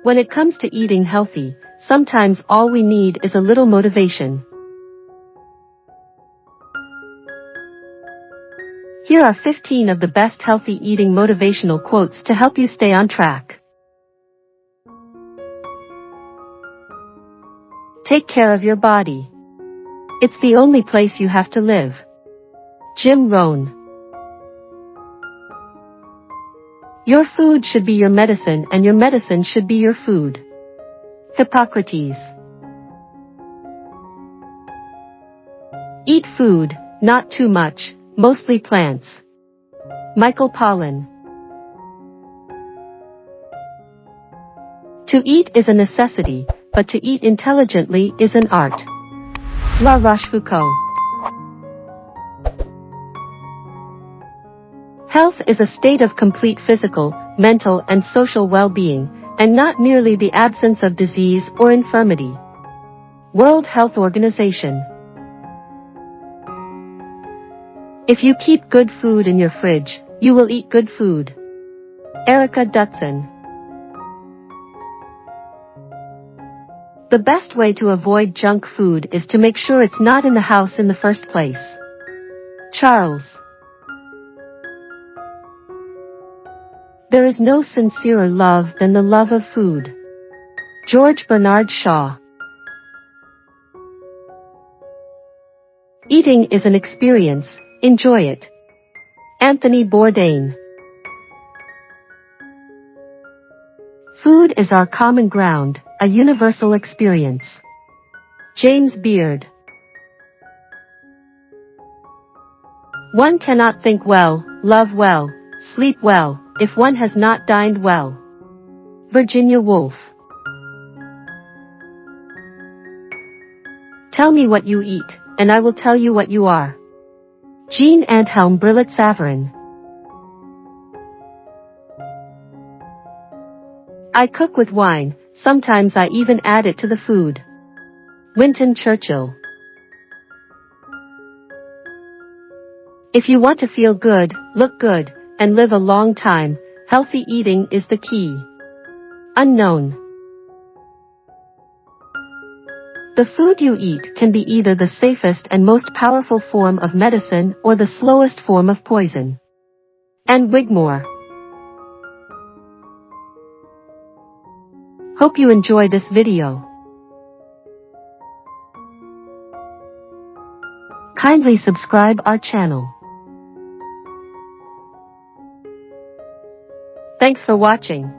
When it comes to eating healthy, sometimes all we need is a little motivation. Here are 15 of the best healthy eating motivational quotes to help you stay on track. Take care of your body. It's the only place you have to live. Jim Rohn. Your food should be your medicine and your medicine should be your food. Hippocrates. Eat food, not too much, mostly plants. Michael Pollan. To eat is a necessity, but to eat intelligently is an art. La Rochefoucauld. Health is a state of complete physical, mental and social well-being, and not merely the absence of disease or infirmity. World Health Organization. If you keep good food in your fridge, you will eat good food. Erica Dutson. The best way to avoid junk food is to make sure it's not in the house in the first place. Charles. There is no sincerer love than the love of food. George Bernard Shaw. Eating is an experience, enjoy it. Anthony Bourdain. Food is our common ground, a universal experience. James Beard. One cannot think well, love well, sleep well, if one has not dined well. Virginia Woolf. Tell me what you eat, and I will tell you what you are. Jean Anthelm Brillat-Savarin. I cook with wine, sometimes I even add it to the food. Winston Churchill. If you want to feel good, look good, and live a long time, healthy eating is the key. Unknown. The food you eat can be either the safest and most powerful form of medicine or the slowest form of poison. Anne Wigmore. Hope you enjoy this video. Kindly subscribe our channel. Thanks for watching.